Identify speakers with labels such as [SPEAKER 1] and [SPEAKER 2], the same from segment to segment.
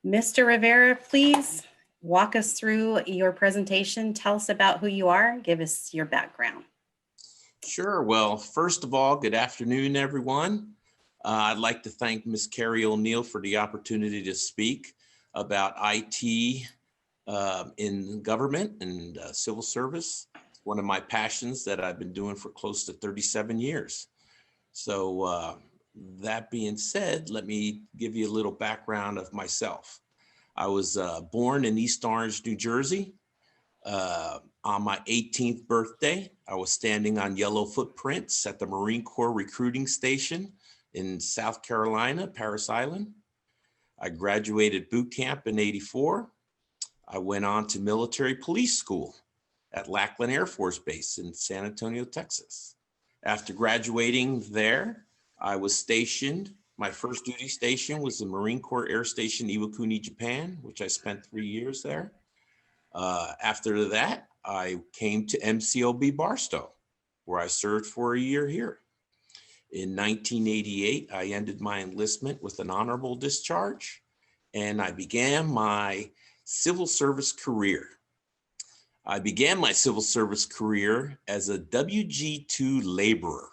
[SPEAKER 1] Mr. Rivera, please walk us through your presentation. Tell us about who you are. Give us your background.
[SPEAKER 2] Sure. Well, first of all, good afternoon, everyone. I'd like to thank Ms. Carrie O'Neill for the opportunity to speak about IT in government and civil service. It's one of my passions that I've been doing for close to 37 years. So that being said, let me give you a little background of myself. I was born in East Orange, New Jersey. On my 18th birthday, I was standing on yellow footprints at the Marine Corps recruiting station in South Carolina, Parris Island. I graduated boot camp in '84. I went on to military police school at Lackland Air Force Base in San Antonio, Texas. After graduating there, I was stationed. My first duty station was the Marine Corps Air Station Iwakuni, Japan, which I spent 3 years there. After that, I came to MCOB Barstow, where I served for a year here. In 1988, I ended my enlistment with an honorable discharge, and I began my civil service career. I began my civil service career as a WG2 laborer.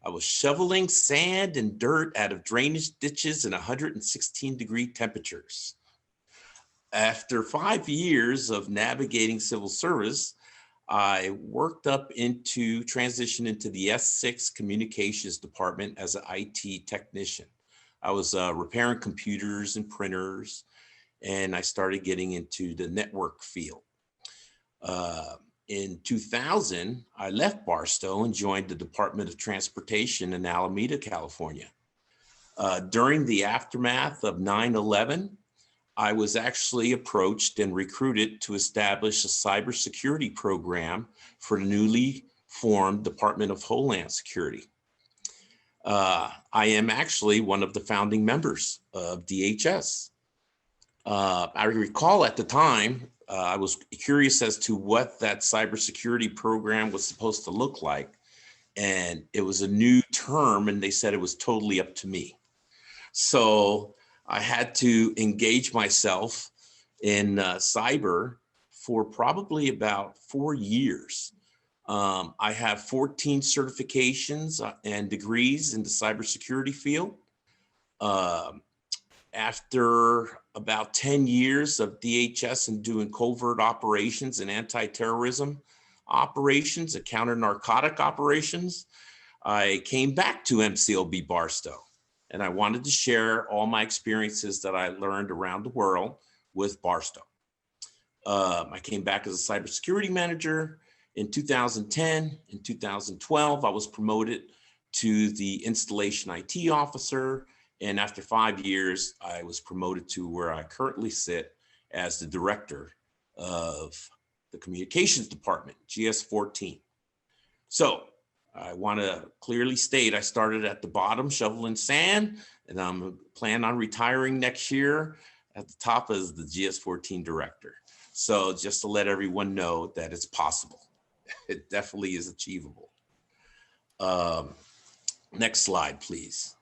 [SPEAKER 2] I was shoveling sand and dirt out of drainage ditches in 116-degree temperatures. After 5 years of navigating civil service, I worked up into transition into the S6 communications department as an IT technician. I was repairing computers and printers, and I started getting into the network field. In 2000, I left Barstow and joined the Department of Transportation in Alameda, California. During the aftermath of 9/11, I was actually approached and recruited to establish a cybersecurity program for the newly formed Department of Homeland Security. I am actually one of the founding members of DHS. I recall at the time, I was curious as to what that cybersecurity program was supposed to look like. And it was a new term, and they said it was totally up to me. So I had to engage myself in cyber for probably about 4 years. I have 14 certifications and degrees in the cybersecurity field. After about 10 years of DHS and doing covert operations and anti-terrorism operations and counter-narcotic operations, I came back to MCOB Barstow. And I wanted to share all my experiences that I learned around the world with Barstow. I came back as a cybersecurity manager in 2010. In 2012, I was promoted to the installation IT officer. And after 5 years, I was promoted to where I currently sit as the director of the communications department, GS14. So I want to clearly state I started at the bottom shoveling sand, and I'm planning on retiring next year at the top as the GS14 director. So just to let everyone know that it's possible. It definitely is achievable. Next slide, please.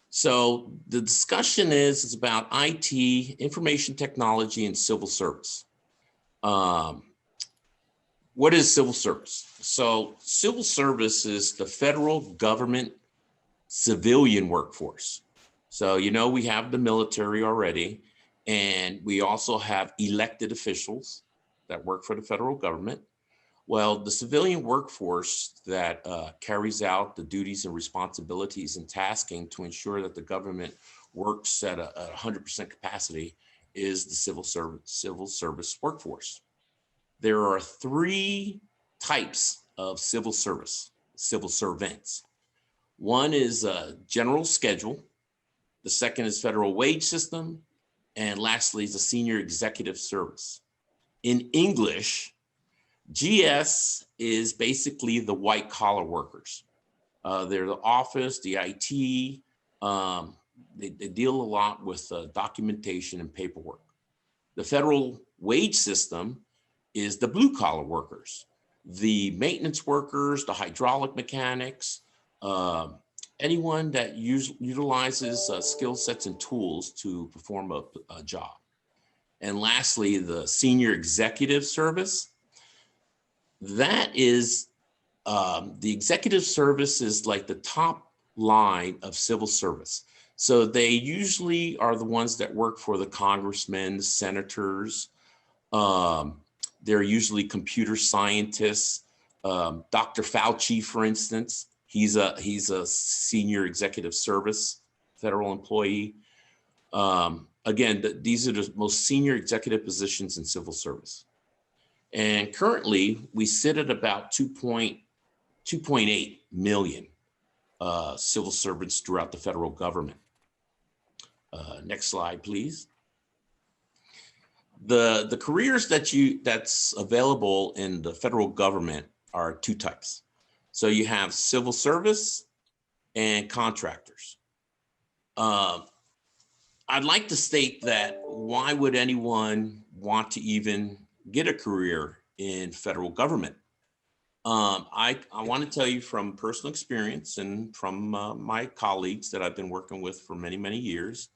[SPEAKER 2] So the discussion is about IT, information technology, and civil service. What is civil service? So civil service is the federal government civilian workforce. So, you know, we have the military already, and we also have elected officials that work for the federal government. Well, the civilian workforce that carries out the duties and responsibilities and tasking to ensure that the government works at a 100% capacity is the civil service workforce. There are 3 types of civil service, civil servants. One is a general schedule. The second is federal wage system. And lastly is a senior executive service. In English, GS is basically the white collar workers. They're the office, the IT. They deal a lot with documentation and paperwork. The federal wage system is the blue collar workers, the maintenance workers, the hydraulic mechanics, anyone that utilizes skill sets and tools to perform a job. And lastly, the senior executive service. That is, the executive service is like the top line of civil service. So they usually are the ones that work for the congressmen, the senators. They're usually computer scientists. Dr. Fauci, for instance, he's a senior executive service federal employee. Again, these are the most senior executive positions in civil service. And currently, we sit at about 2.8 million civil servants throughout the federal government. Next slide, please. The careers that's available in the federal government are two types. So you have civil service and contractors. I'd like to state that why would anyone want to even get a career in federal government? I want to tell you from personal experience and from my colleagues that I've been working with for many, many years,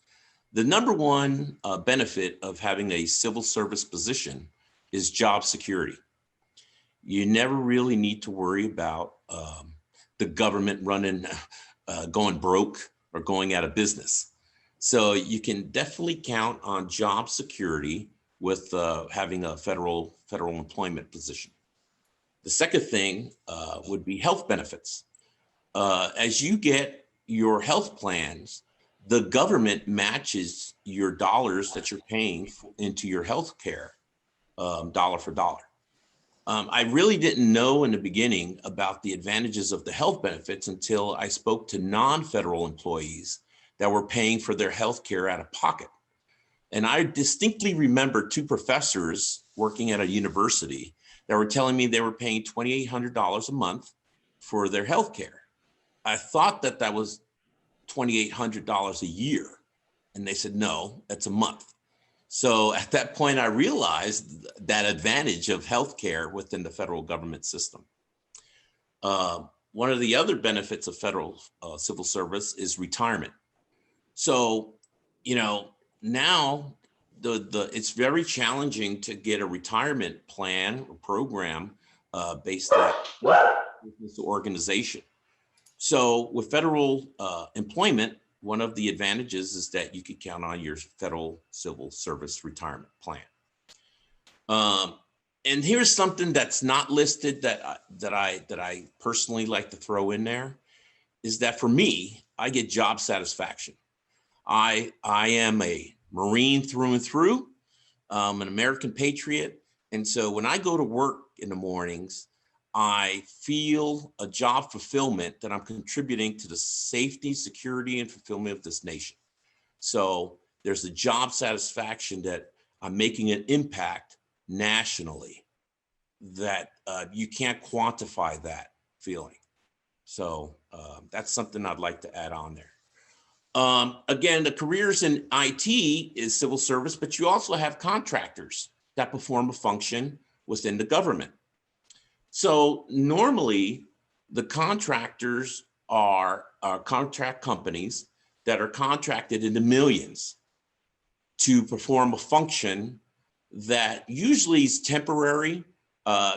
[SPEAKER 2] the number one benefit of having a civil service position is job security. You never really need to worry about the government going broke or going out of business. So you can definitely count on job security with having a federal employment position. The second thing would be health benefits. As you get your health plans, the government matches your dollars that you're paying into your health care dollar for dollar. I really didn't know in the beginning about the advantages of the health benefits until I spoke to non-federal employees that were paying for their health care out of pocket. And I distinctly remember two professors working at a university that were telling me they were paying $2,800 a month for their health care. I thought that was $2,800 a year. And they said, no, that's a month. So at that point, I realized that advantage of healthcare within the federal government system. One of the other benefits of federal civil service is retirement. So, now it's very challenging to get a retirement plan or program based on this organization. So with federal employment, one of the advantages is that you can count on your federal civil service retirement plan. And here's something that's not listed that I personally like to throw in there, is that for me, I get job satisfaction. I am a Marine through and through, an American patriot. And so when I go to work in the mornings, I feel a job fulfillment that I'm contributing to the safety, security, and fulfillment of this nation. So there's a job satisfaction that I'm making an impact nationally that you can't quantify that feeling. So that's something I'd like to add on there. Again, the careers in IT is civil service, but you also have contractors that perform a function within the government. So normally the contractors are contract companies that are contracted in the millions to perform a function that usually is temporary,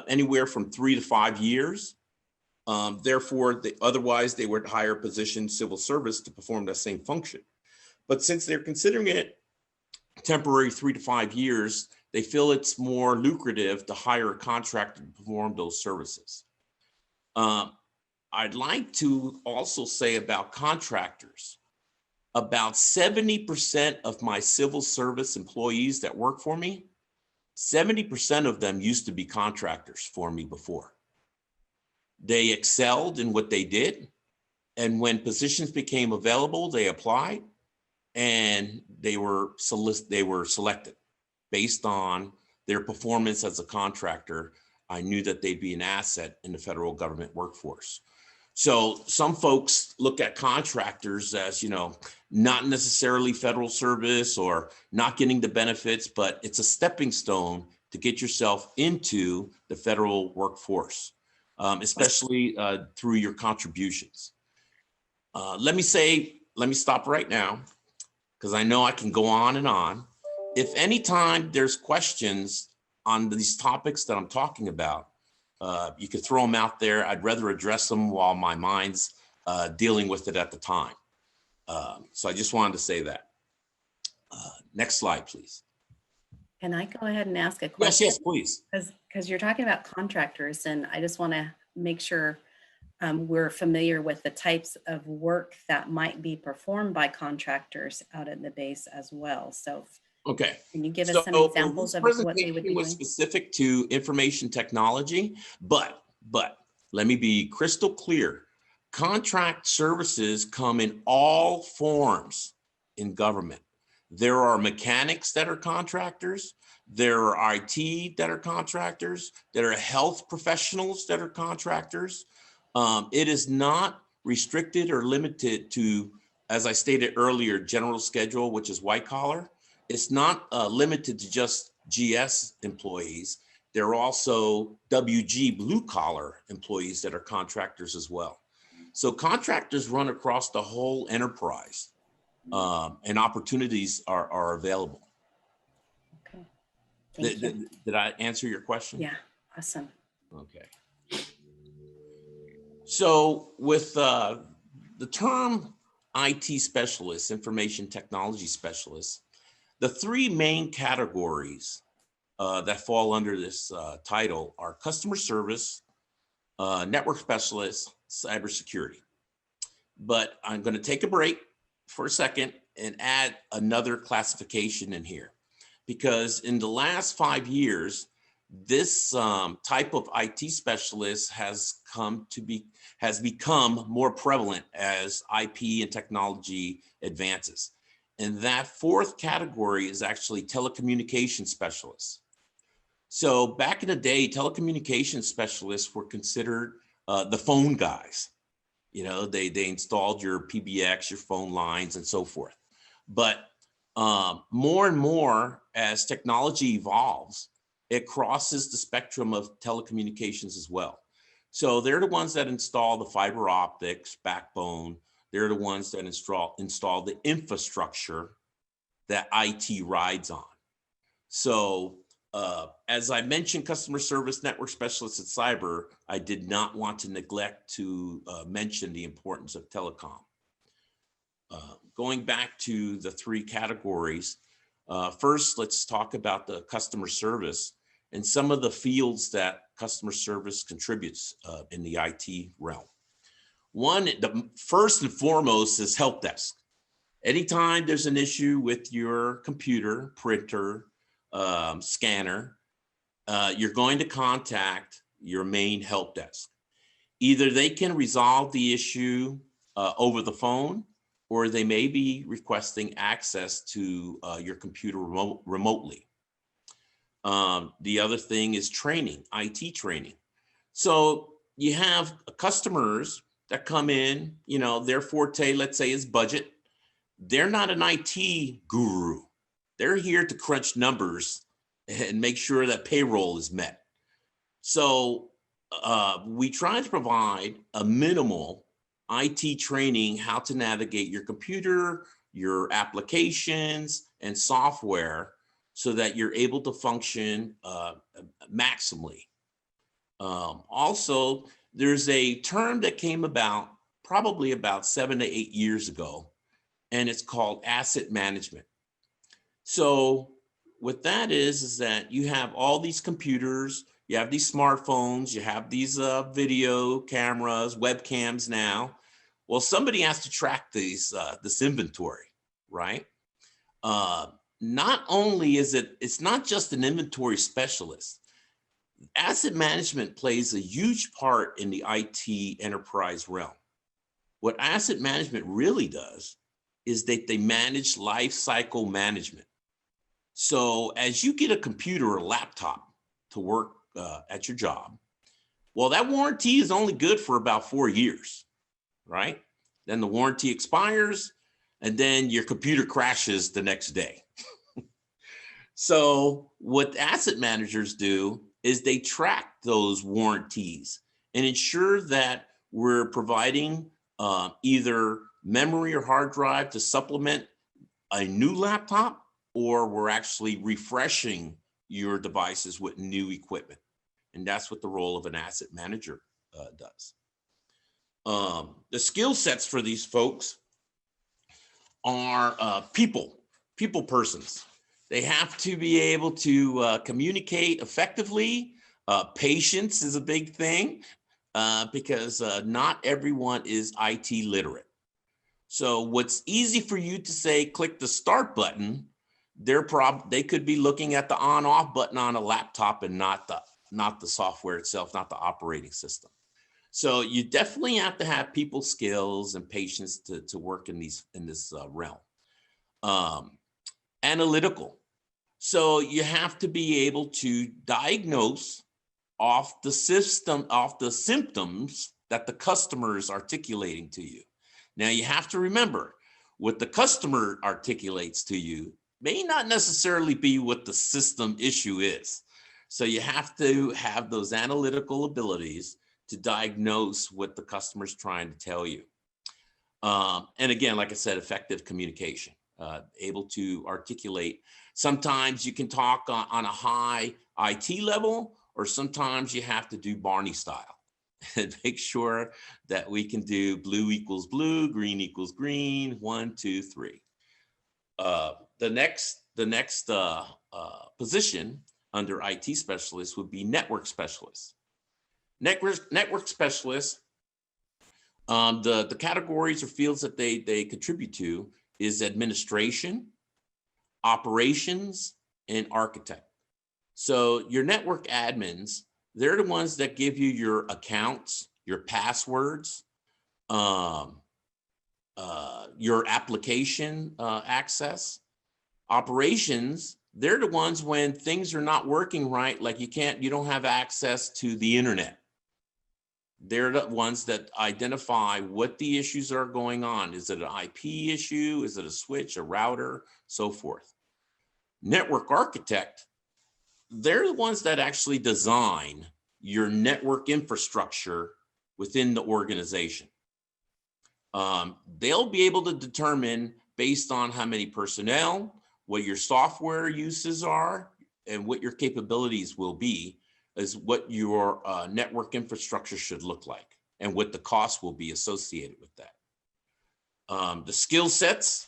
[SPEAKER 2] anywhere from 3 to 5 years. Therefore, otherwise they would hire position civil service to perform that same function. But since they're considering it temporary 3 to 5 years, they feel it's more lucrative to hire a contractor to perform those services. I'd like to also say about contractors, about 70% of my civil service employees that work for me, 70% of them used to be contractors for me before. They excelled in what they did. And when positions became available, they applied and they were selected based on their performance as a contractor. I knew that they'd be an asset in the federal government workforce. So some folks look at contractors as, not necessarily federal service or not getting the benefits, but it's a stepping stone to get yourself into the federal workforce, especially through your contributions. Let me stop right now, because I know I can go on and on. If anytime there's questions on these topics that I'm talking about, you could throw them out there. I'd rather address them while my mind's dealing with it at the time. So I just wanted to say that. Next slide, please.
[SPEAKER 1] Can I go ahead and ask a
[SPEAKER 2] Yes,
[SPEAKER 1] question?
[SPEAKER 2] yes, please.
[SPEAKER 1] Because you're talking about contractors, and I just want to make sure we're familiar with the types of work that might be performed by contractors out at the base as well. So
[SPEAKER 2] Okay.
[SPEAKER 1] can you give us some examples
[SPEAKER 2] this
[SPEAKER 1] of what they would
[SPEAKER 2] presentation
[SPEAKER 1] be
[SPEAKER 2] was
[SPEAKER 1] doing?
[SPEAKER 2] specific to information technology, but let me be crystal clear. Contract services come in all forms in government. There are mechanics that are contractors. There are IT that are contractors. There are health professionals that are contractors. It is not restricted or limited to, as I stated earlier, general schedule, which is white collar. It's not limited to just GS employees. There are also WG blue collar employees that are contractors as well. So contractors run across the whole enterprise, and opportunities are available.
[SPEAKER 1] Okay. Thank you.
[SPEAKER 2] Did I answer your question?
[SPEAKER 1] Yeah, awesome.
[SPEAKER 2] Okay. So with the term IT specialist, information technology specialist, the three main categories that fall under this title are customer service, network specialist, cybersecurity. But I'm going to take a break for a second and add another classification in here, because in the last 5 years, this type of IT specialist has become more prevalent as IP and technology advances. And that fourth category is actually telecommunication specialists. So back in the day, telecommunication specialists were considered the phone guys. You know, they installed your PBX, your phone lines, and so forth. But more and more, as technology evolves, it crosses the spectrum of telecommunications as well. So they're the ones that install the fiber optics backbone. They're the ones that install the infrastructure that IT rides on. So as I mentioned, customer service, network specialists, and cyber, I did not want to neglect to mention the importance of telecom. Going back to the three categories, first, let's talk about the customer service and some of the fields that customer service contributes in the IT realm. One, the first and foremost is help desk. Anytime there's an issue with your computer, printer, scanner, you're going to contact your main help desk. Either they can resolve the issue over the phone, or they may be requesting access to your computer remotely. The other thing is training, IT training. So you have customers that come in, you know, their forte, let's say, is budget. They're not an IT guru. They're here to crunch numbers and make sure that payroll is met. So we try to provide a minimal IT training, how to navigate your computer, your applications, and software so that you're able to function maximally. Also, there's a term that came about probably about 7 to 8 years ago, and it's called asset management. So what that is that you have all these computers, you have these smartphones, you have these video cameras, webcams now. Well, somebody has to track these this inventory, right? Not only is it's not just an inventory specialist. Asset management plays a huge part in the IT enterprise realm. What asset management really does is that they manage life cycle management. So as you get a computer or a laptop to work at your job, well, that warranty is only good for about 4 years, right? Then the warranty expires, and then your computer crashes the next day. So what asset managers do is they track those warranties and ensure that we're providing either memory or hard drive to supplement a new laptop, or we're actually refreshing your devices with new equipment. And that's what the role of an asset manager does. The skill sets for these folks are people persons. They have to be able to communicate effectively. Patience is a big thing because not everyone is IT literate. So what's easy for you to say, click the start button, they could be looking at the on off button on a laptop and not the software itself, not the operating system. So you definitely have to have people skills and patience to work in this realm. Analytical. So you have to be able to diagnose off the symptoms that the customer is articulating to you. Now you have to remember, what the customer articulates to you may not necessarily be what the system issue is. So you have to have those analytical abilities to diagnose what the customer's trying to tell you. And again, like I said, effective communication, able to articulate. Sometimes you can talk on a high IT level, or sometimes you have to do Barney style and make sure that we can do blue equals blue, green equals green, 1, 2, 3. The next position under IT specialist would be network specialist. Network specialist, the categories or fields that they contribute to is administration, operations, and architect. So your network admins, they're the ones that give you your accounts, your passwords, your application access. Operations, they're the ones when things are not working right, like you don't have access to the internet. They're the ones that identify what the issues are going on. Is it an IP issue? Is it a switch, a router, so forth? Network architect, they're the ones that actually design your network infrastructure within the organization. They'll be able to determine, based on how many personnel, what your software uses are, and what your capabilities will be, is what your network infrastructure should look like and what the cost will be associated with that. The skill sets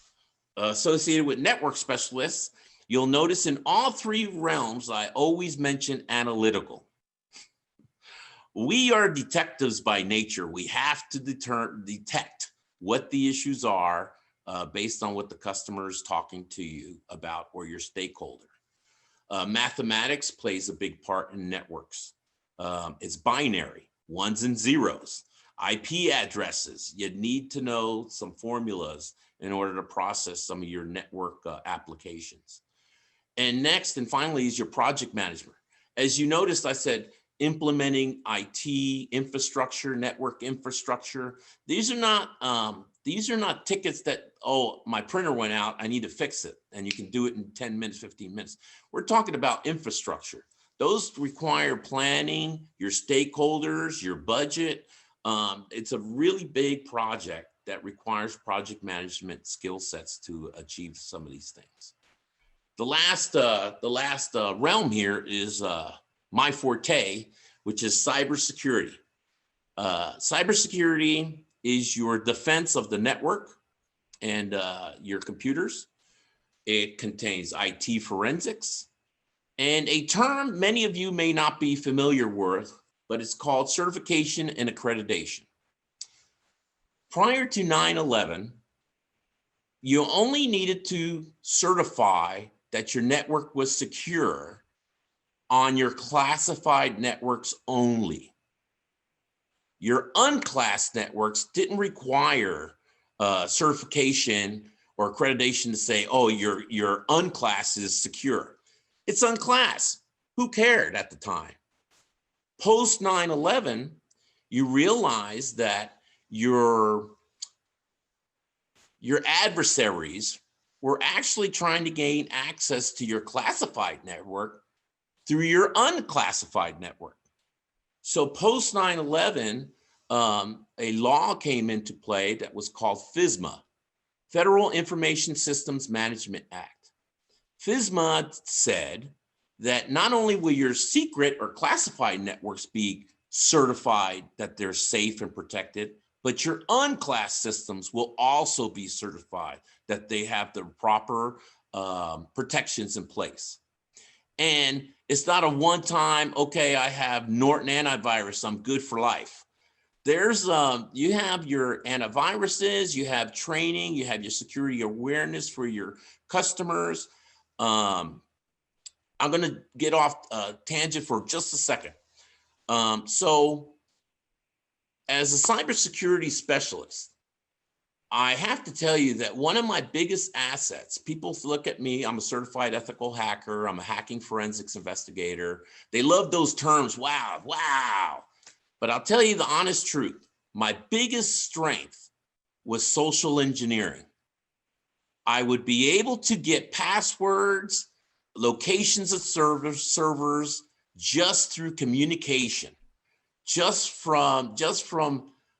[SPEAKER 2] associated with network specialists, you'll notice in all three realms, I always mention analytical. We are detectives by nature. We have to detect what the issues are based on what the customer is talking to you about or your stakeholder. Mathematics plays a big part in networks. It's binary, ones and zeros. IP addresses, you need to know some formulas in order to process some of your network applications. And next and finally is your project management. As you noticed, I said implementing IT infrastructure, network infrastructure. These are not tickets that, oh, my printer went out, I need to fix it. And you can do it in 10 minutes, 15 minutes. We're talking about infrastructure. Those require planning, your stakeholders, your budget. It's a really big project that requires project management skill sets to achieve some of these things. The last realm here is my forte, which is cybersecurity. Cybersecurity is your defense of the network and your computers. It contains IT forensics and a term many of you may not be familiar with, but it's called certification and accreditation. Prior to 9/11, you only needed to certify that your network was secure on your classified networks only. Your unclassed networks didn't require certification or accreditation to say, oh, your unclassed is secure. It's unclassed. Who cared at the time? Post 9/11, you realize that your adversaries were actually trying to gain access to your classified network through your unclassified network. So post 9/11, a law came into play that was called FISMA, Federal Information Systems Management Act. FISMA said that not only will your secret or classified networks be certified that they're safe and protected, but your unclassed systems will also be certified that they have the proper protections in place. And it's not a one-time, okay, I have Norton antivirus, I'm good for life. There's, you have your antiviruses, you have training, you have your security awareness for your customers. I'm gonna get off tangent for just a second. So as a cybersecurity specialist, I have to tell you that one of my biggest assets, people look at me, I'm a certified ethical hacker, I'm a hacking forensics investigator. They love those terms, wow, wow. But I'll tell you the honest truth, my biggest strength was social engineering. I would be able to get passwords, locations of servers just through communication, just from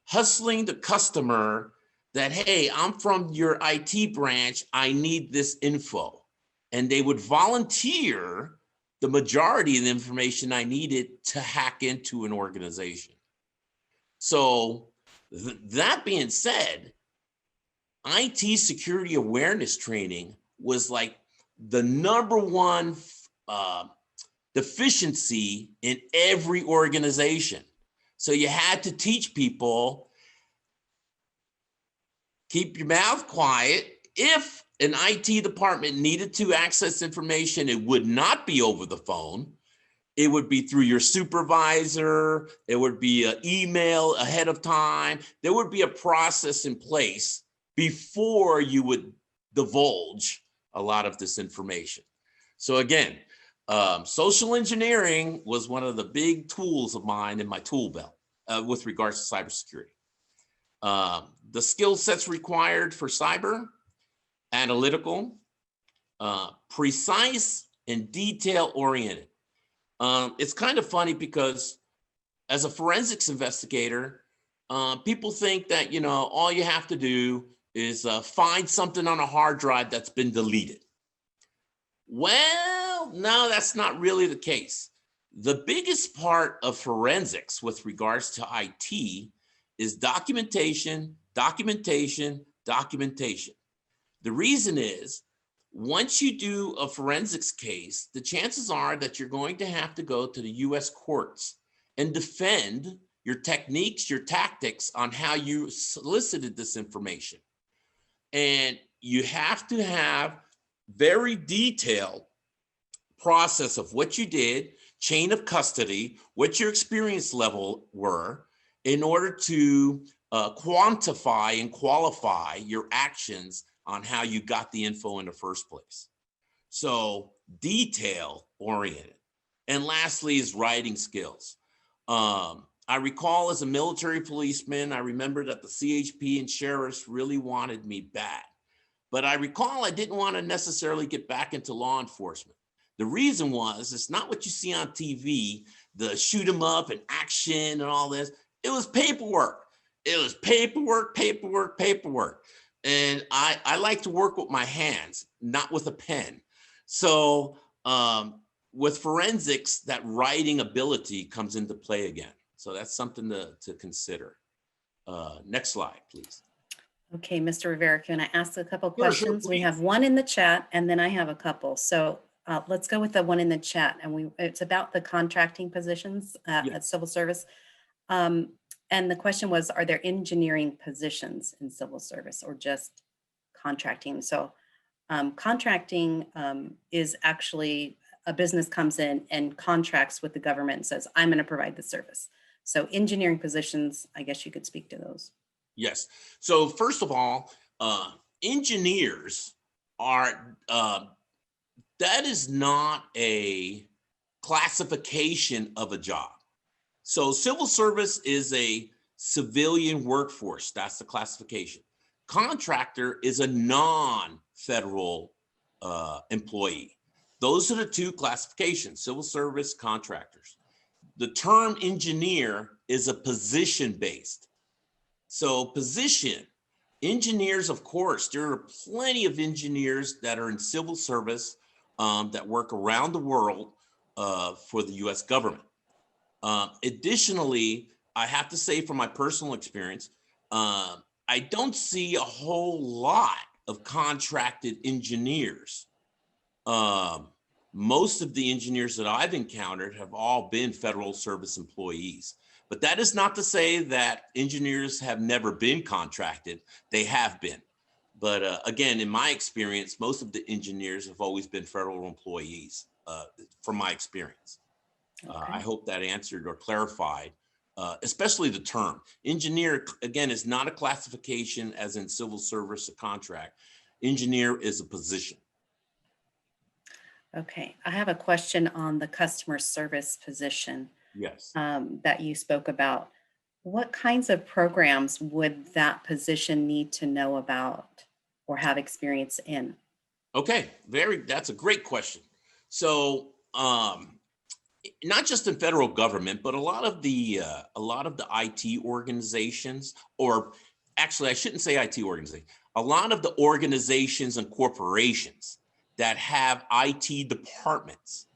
[SPEAKER 2] hustling the customer that, hey, I'm from your IT branch, I need this info. And they would volunteer the majority of the information I needed to hack into an organization. So that being said, IT security awareness training was like the #1 deficiency in every organization. So you had to teach people, keep your mouth quiet. If an IT department needed to access information, it would not be over the phone. It would be through your supervisor. It would be an email ahead of time. There would be a process in place before you would divulge a lot of this information. So again, social engineering was one of the big tools of mine in my tool belt with regards to cybersecurity. The skill sets required for cyber: analytical, precise, and detail oriented. It's kind of funny because as a forensics investigator, people think that, you know, all you have to do is find something on a hard drive that's been deleted. Well, no, that's not really the case. The biggest part of forensics with regards to IT is documentation, documentation, documentation. The reason is, once you do a forensics case, the chances are that you're going to have to go to the US courts and defend your techniques, your tactics on how you solicited this information. And you have to have very detailed process of what you did, chain of custody, what your experience level were, in order to quantify and qualify your actions on how you got the info in the first place. So detail oriented. And lastly is writing skills. I recall as a military policeman, I remember that the CHP and sheriffs really wanted me bad. But I recall I didn't want to necessarily get back into law enforcement. The reason was, it's not what you see on TV, the shoot 'em up and action and all this. It was paperwork. It was paperwork, paperwork, paperwork. And I like to work with my hands, not with a pen. So with forensics, that writing ability comes into play again. So that's something to consider. Next slide, please.
[SPEAKER 1] Okay, Mr. Rivera, can I ask a couple
[SPEAKER 2] Sure, sure,
[SPEAKER 1] questions? We
[SPEAKER 2] please.
[SPEAKER 1] have one in the chat and then I have a couple. So let's go with the one in the chat, and it's about the contracting positions at civil service. And the question was, are there engineering positions in civil service or just contracting? So contracting is actually a business comes in and contracts with the government and says, I'm going to provide the service. So engineering positions, I guess you could speak to those.
[SPEAKER 2] Yes. So first of all, engineers are, that is not a classification of a job. So civil service is a civilian workforce. That's the classification. Contractor is a non-federal employee. Those are the two classifications: civil service, contractors. The term engineer is a position-based. So position, engineers, of course, there are plenty of engineers that are in civil service that work around the world for the US government. Additionally, I have to say from my personal experience, I don't see a whole lot of contracted engineers. Most of the engineers that I've encountered have all been federal service employees. But that is not to say that engineers have never been contracted. They have been. But again, in my experience, most of the engineers have always been federal employees, from my experience.
[SPEAKER 1] Okay.
[SPEAKER 2] I hope that answered or clarified, especially the term. Engineer, again, is not a classification as in civil service or contract. Engineer is a position.
[SPEAKER 1] Okay. I have a question on the customer service position
[SPEAKER 2] Yes.
[SPEAKER 1] that you spoke about. What kinds of programs would that position need to know about or have experience in?
[SPEAKER 2] Okay, that's a great question. So, not just in federal government, but a lot of the IT organizations, or actually, I shouldn't say IT organization. A lot of the organizations and corporations that have IT departments,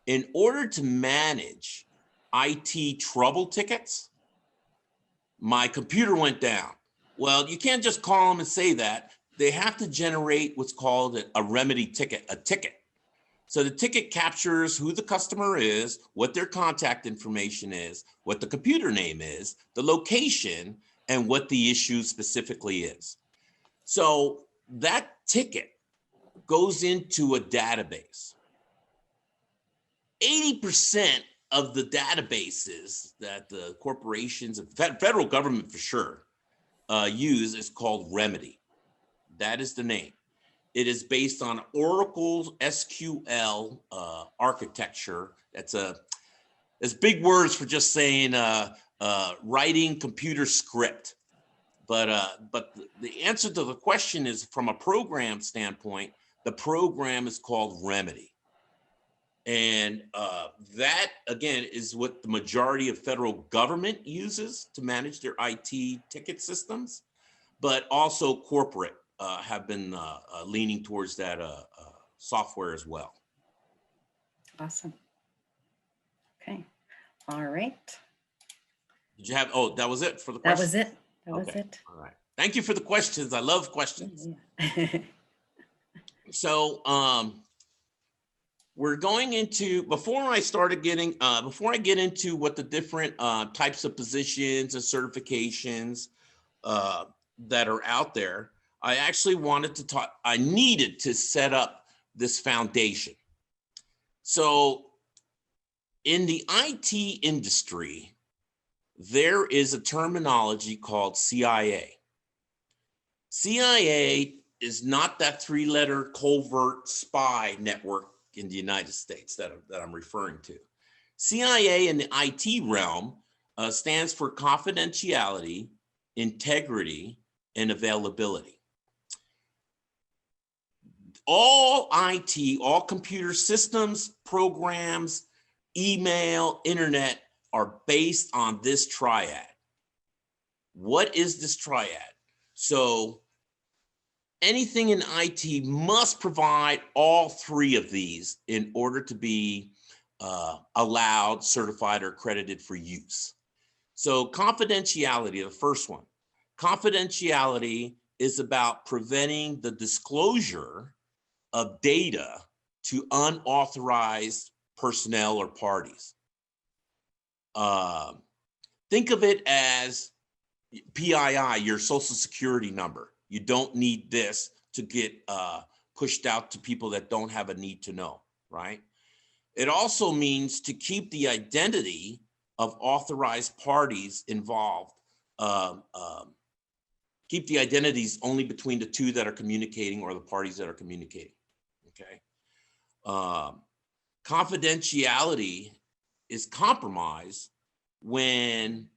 [SPEAKER 2] in order to manage IT trouble tickets, my computer went down. Well, you can't just call them and say that. They have to generate what's called a remedy ticket, a ticket. So the ticket captures who the customer is, what their contact information is, what the computer name is, the location, and what the issue specifically is. So that ticket goes into a database. 80% of the databases that the corporations and federal government for sure use is called Remedy. That is the name. It is based on Oracle SQL architecture. It's big words for just saying writing computer script. But the answer to the question is, from a program standpoint, the program is called Remedy. And that, again, is what the majority of federal government uses to manage their IT ticket systems, but also corporate have been leaning towards that software as well.
[SPEAKER 1] Awesome. Okay. All right.
[SPEAKER 2] Did you have, oh, that was it for the
[SPEAKER 1] That
[SPEAKER 2] question?
[SPEAKER 1] was it. That was
[SPEAKER 2] Okay.
[SPEAKER 1] it.
[SPEAKER 2] All right. Thank you for the questions. I love questions.
[SPEAKER 1] Yeah.
[SPEAKER 2] So we're going into, before I get into what the different types of positions and certifications that are out there, I actually I needed to set up this foundation. So in the IT industry, there is a terminology called CIA. CIA is not that three-letter covert spy network in the United States that I'm referring to. CIA in the IT realm stands for confidentiality, integrity, and availability. All IT, all computer systems, programs, email, internet are based on this triad. What is this triad? So anything in IT must provide all three of these in order to be allowed, certified, or accredited for use. So confidentiality, the first one. Confidentiality is about preventing the disclosure of data to unauthorized personnel or parties. Think of it as PII, your social security number. You don't need this to get pushed out to people that don't have a need to know, right? It also means to keep the identity of authorized parties involved. Keep the identities only between the two that are communicating or the parties that are communicating, okay? Confidentiality is compromised when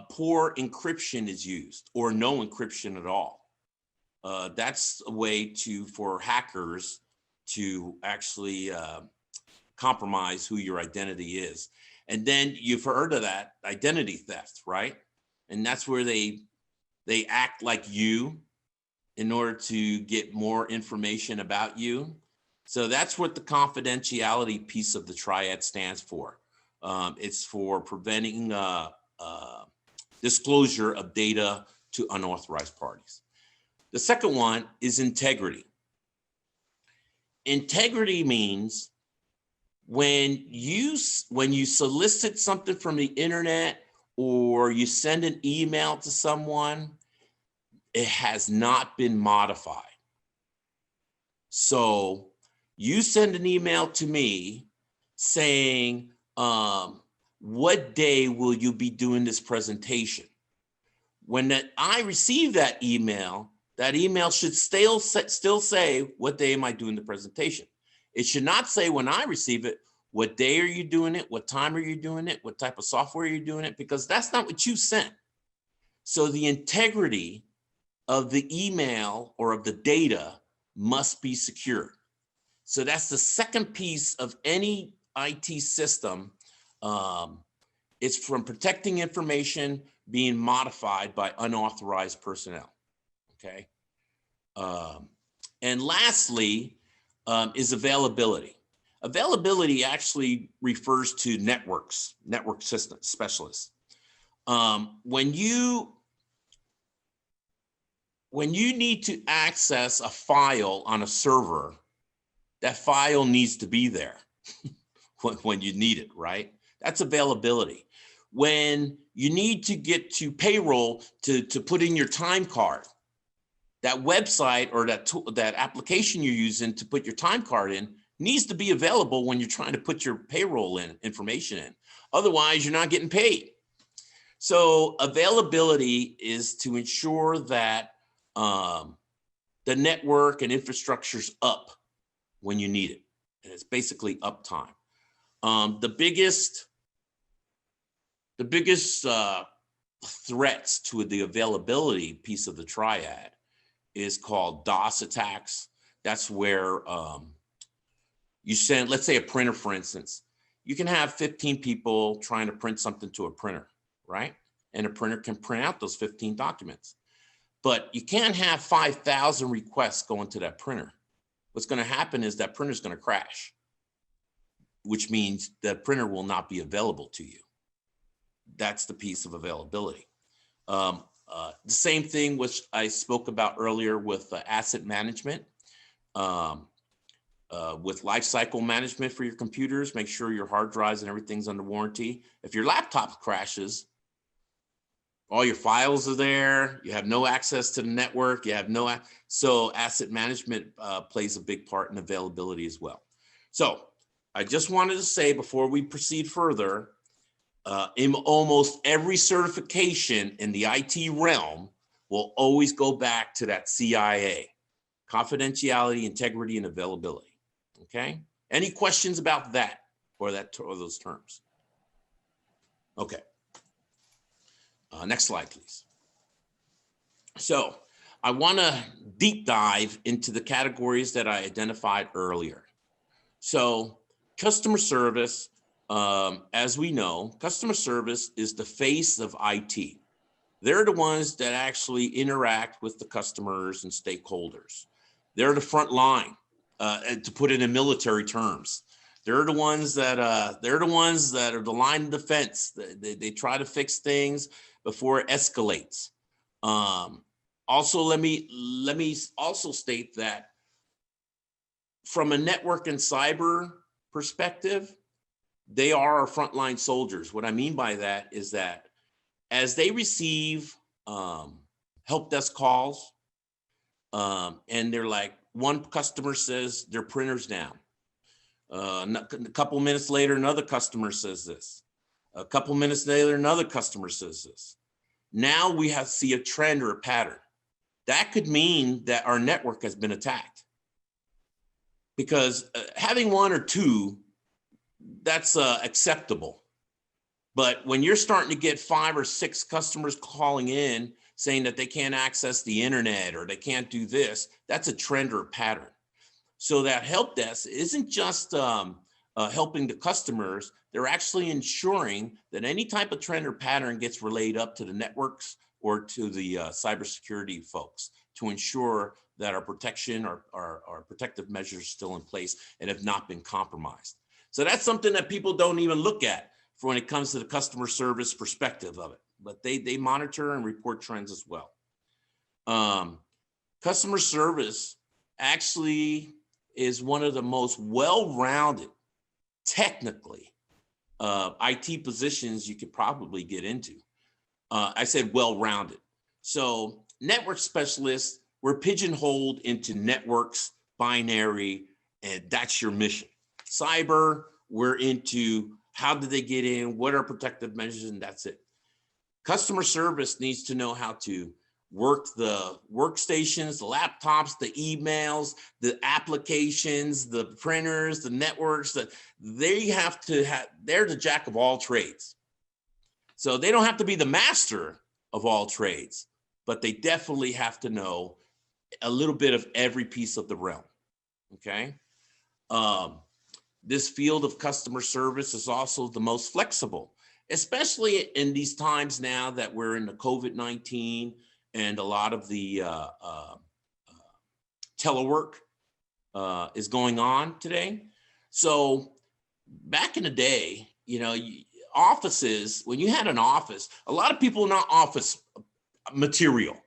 [SPEAKER 2] poor encryption is used or no encryption at all. That's a way for hackers to actually compromise who your identity is. And then you've heard of that identity theft, right? And that's where they act like you in order to get more information about you. So that's what the confidentiality piece of the triad stands for. It's for preventing disclosure of data to unauthorized parties. The second one is integrity. Integrity means when you solicit something from the internet or you send an email to someone, it has not been modified. So you send an email to me saying, what day will you be doing this presentation? When I receive that email should still say, what day am I doing the presentation? It should not say when I receive it, what day are you doing it? What time are you doing it? What type of software are you doing it? Because that's not what you sent. So the integrity of the email or of the data must be secured. So that's the second piece of any IT system. It's from protecting information being modified by unauthorized personnel, okay? And lastly is availability. Availability actually refers to network system specialists. When you need to access a file on a server, that file needs to be there when you need it, right? That's availability. When you need to get to payroll to put in your time card, that website or that application you're using to put your time card in needs to be available when you're trying to put your payroll information in. Otherwise, you're not getting paid. So availability is to ensure that the network and infrastructure's up when you need it. And it's basically uptime. The biggest threats to the availability piece of the triad is called DOS attacks. That's where you send, let's say a printer, for instance, you can have 15 people trying to print something to a printer, right? And a printer can print out those 15 documents. But you can't have 5,000 requests going to that printer. What's going to happen is that printer is going to crash, which means that printer will not be available to you. That's the piece of availability. The same thing which I spoke about earlier with asset management, with life cycle management for your computers. Make sure your hard drives and everything's under warranty. If your laptop crashes, all your files are there, you have no access to the network, you have no, so asset management plays a big part in availability as well. So I just wanted to say before we proceed further, in almost every certification in the IT realm will always go back to that CIA, confidentiality, integrity, and availability, okay? Any questions about that or those terms? Okay. Next slide, please. So I want to deep dive into the categories that I identified earlier. So customer service, as we know, customer service is the face of IT. They're the ones that actually interact with the customers and stakeholders. They're the front line, to put it in military terms. They're the ones that are the line of defense. They try to fix things before it escalates. Also, let me also state that from a network and cyber perspective, they are our frontline soldiers. What I mean by that is that as they receive help desk calls, and they're like, one customer says their printer's down. A couple minutes later, another customer says this. A couple minutes later, another customer says this. Now we have to see a trend or a pattern. That could mean that our network has been attacked. Because having one or two, that's acceptable. But when you're starting to get 5 or 6 customers calling in saying that they can't access the internet or they can't do this, that's a trend or a pattern. So that help desk isn't just helping the customers, they're actually ensuring that any type of trend or pattern gets relayed up to the networks or to the cybersecurity folks to ensure that our protection, our protective measures are still in place and have not been compromised. So that's something that people don't even look at for when it comes to the customer service perspective of it, but they monitor and report trends as well. Customer service actually is one of the most well-rounded, technically, IT positions you could probably get into. I said well-rounded. So network specialists, we're pigeonholed into networks, binary, and that's your mission. Cyber, we're into how did they get in, what are protective measures, and that's it. Customer service needs to know how to work the workstations, the laptops, the emails, the applications, the printers, the networks, that they have to have, they're the jack of all trades. So they don't have to be the master of all trades, but they definitely have to know a little bit of every piece of the realm, okay? This field of customer service is also the most flexible, especially in these times now that we're in the COVID-19 and a lot of the telework is going on today. So back in the day, you know, offices, when you had an office, a lot of people not office material.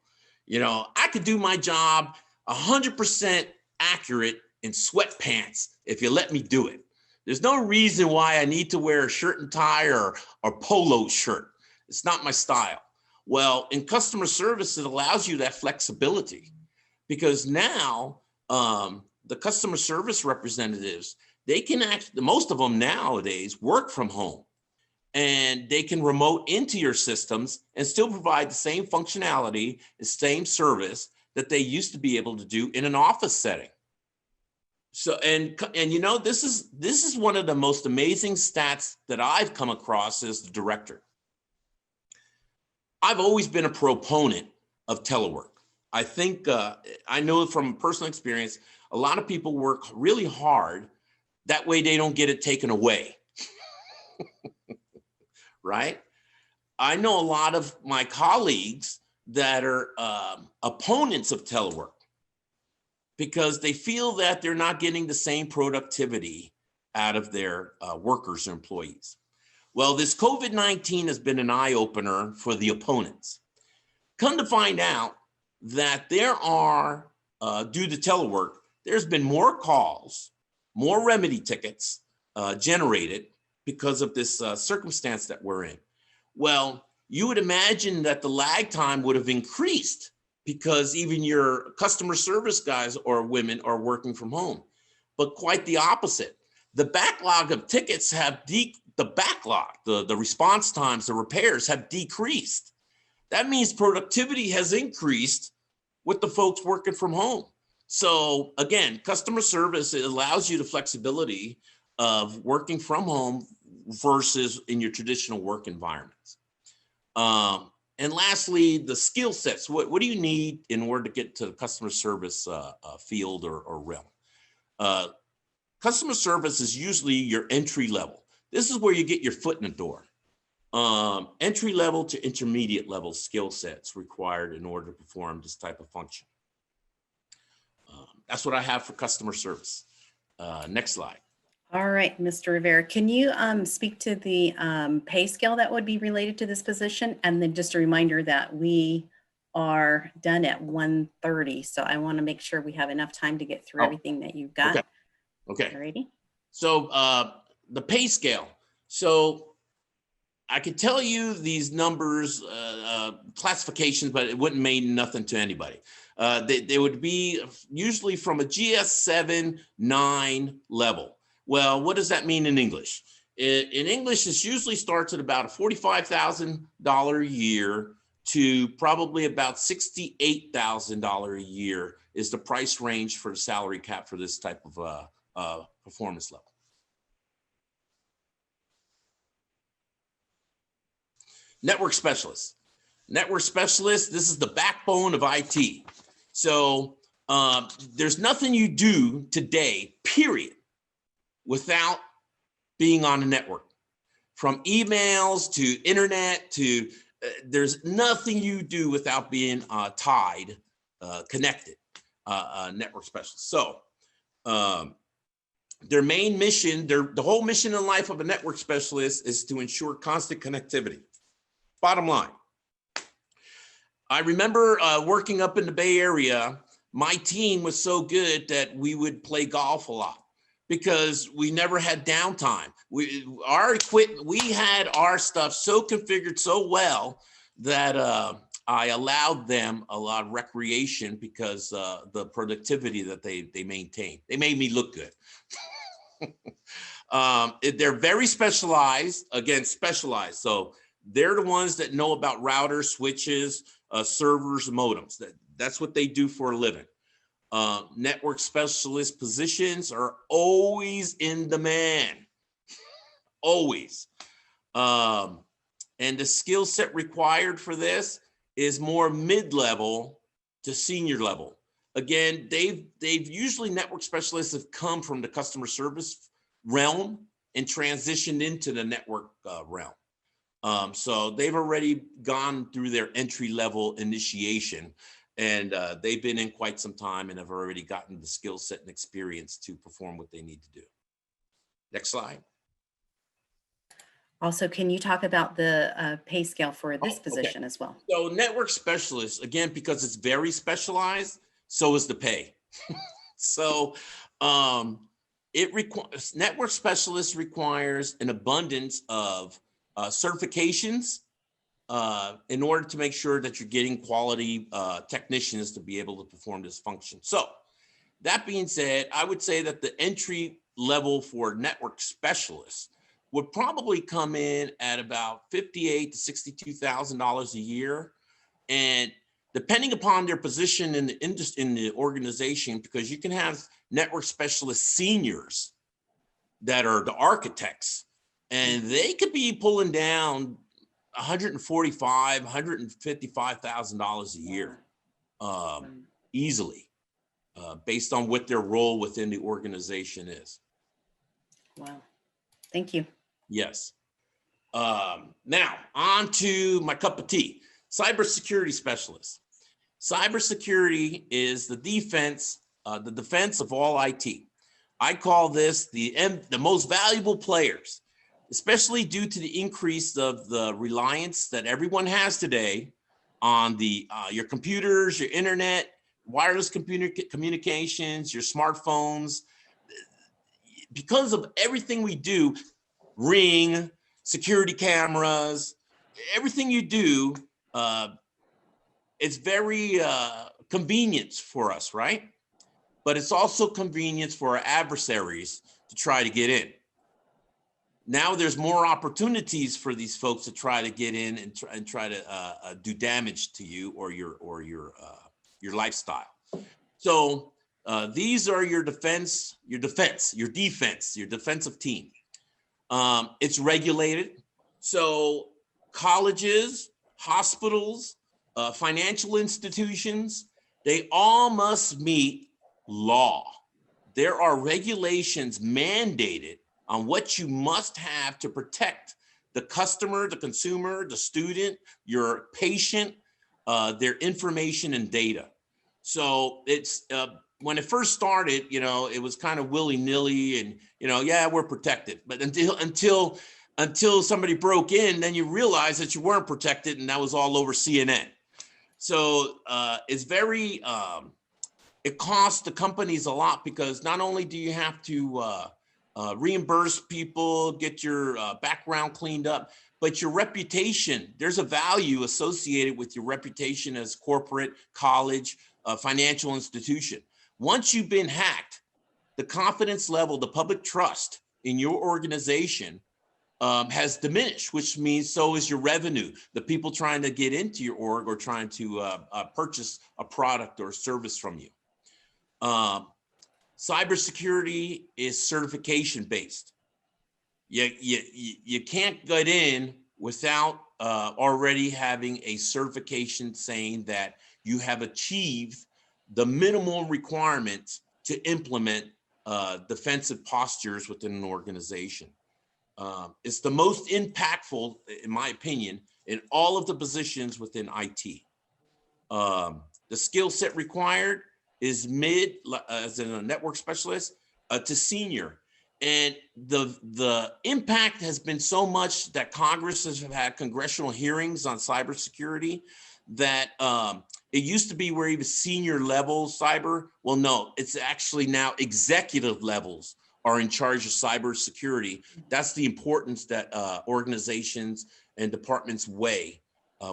[SPEAKER 2] You know, I could do my job 100% accurate in sweatpants if you let me do it. There's no reason why I need to wear a shirt and tie or polo shirt. It's not my style. Well, in customer service, it allows you that flexibility because now the customer service representatives, they can actually, most of them nowadays work from home and they can remote into your systems and still provide the same functionality, the same service that they used to be able to do in an office setting. So, and you know, this is one of the most amazing stats that I've come across as the director. I've always been a proponent of telework. I think, I know from personal experience, a lot of people work really hard. That way they don't get it taken away, right? I know a lot of my colleagues that are opponents of telework because they feel that they're not getting the same productivity out of their workers or employees. Well, this COVID-19 has been an eye-opener for the opponents. Come to find out that there are, due to telework, there's been more calls, more remedy tickets generated because of this circumstance that we're in. Well, you would imagine that the lag time would have increased because even your customer service guys or women are working from home, but quite the opposite. The backlog of tickets have the response times, the repairs have decreased. That means productivity has increased with the folks working from home. So again, customer service, it allows you the flexibility of working from home versus in your traditional work environments. And lastly, the skill sets. What do you need in order to get to the customer service field or realm? Customer service is usually your entry level. This is where you get your foot in the door. Entry level to intermediate level skill sets required in order to perform this type of function. That's what I have for customer service. Next slide.
[SPEAKER 1] All right, Mr. Rivera, can you speak to the pay scale that would be related to this position? And then just a reminder that we are done at 1:30. So I want to make sure we have enough time to get through everything that you've got.
[SPEAKER 2] Okay.
[SPEAKER 1] Alrighty.
[SPEAKER 2] So the pay scale. So I could tell you these numbers, classifications, but it wouldn't mean nothing to anybody. They would be usually from a GS7, 9 level. Well, what does that mean in English? In English, this usually starts at about a $45,000 a year to probably about $68,000 a year is the price range for the salary cap for this type of performance level. Network specialist. Network specialist, this is the backbone of IT. So there's nothing you do today, period, without being on the network. From emails to internet to there's nothing you do without being tied, connected, network specialist. So their main mission, the whole mission in life of a network specialist is to ensure constant connectivity. Bottom line. I remember working up in the Bay Area, my team was so good that we would play golf a lot because we never had downtime. Our equipment, we had our stuff so configured so well that I allowed them a lot of recreation because the productivity that they maintained. They made me look good. They're very specialized, again, specialized. So they're the ones that know about routers, switches, servers, modems. That's what they do for a living. Network specialist positions are always in demand, always. And the skill set required for this is more mid-level to senior level. Again, they've usually network specialists have come from the customer service realm and transitioned into the network realm. So they've already gone through their entry-level initiation, and they've been in quite some time and have already gotten the skill set and experience to perform what they need to do. Next slide.
[SPEAKER 1] Also, can you talk about the pay scale for this position as well?
[SPEAKER 2] So network specialists, again, because it's very specialized, so is the pay. So network specialist requires an abundance of certifications in order to make sure that you're getting quality technicians to be able to perform this function. So that being said, I would say that the entry level for network specialists would probably come in at about $58,000 to $62,000 a year. And depending upon their position in the industry, in the organization, because you can have network specialist seniors that are the architects, and they could be pulling down $145,000, $155,000 a year easily, based on what their role within the organization is.
[SPEAKER 1] Wow, thank you.
[SPEAKER 2] Yes. Now on to my cup of tea. Cybersecurity specialist. Cybersecurity is the defense of all IT. I call this the most valuable players, especially due to the increase of the reliance that everyone has today on your computers, your internet, wireless communications, your smartphones. Because of everything we do, Ring, security cameras, everything you do, it's very convenient for us, right? But it's also convenience for our adversaries to try to get in. Now there's more opportunities for these folks to try to get in and try to do damage to you or your lifestyle. So these are your defensive team. It's regulated. So colleges, hospitals, financial institutions, they all must meet law. There are regulations mandated on what you must have to protect the customer, the consumer, the student, your patient, their information and data. So it's when it first started, it was kind of willy-nilly and, yeah, we're protected. But until somebody broke in, then you realize that you weren't protected, and that was all over CNN. So it's very, it costs the companies a lot because not only do you have to reimburse people, get your background cleaned up, but your reputation, there's a value associated with your reputation as corporate, college, financial institution. Once you've been hacked, the confidence level, the public trust in your organization has diminished, which means so is your revenue. The people trying to get into your org or trying to purchase a product or service from you. Cybersecurity is certification based. You can't get in without already having a certification saying that you have achieved the minimum requirements to implement defensive postures within an organization. It's the most impactful, in my opinion, in all of the positions within IT. The skill set required is mid, as in a network specialist, to senior. And the impact has been so much that Congress has had congressional hearings on cybersecurity that it used to be where he was senior level cyber. Well, no, it's actually now executive levels are in charge of cybersecurity. That's the importance that organizations and departments weigh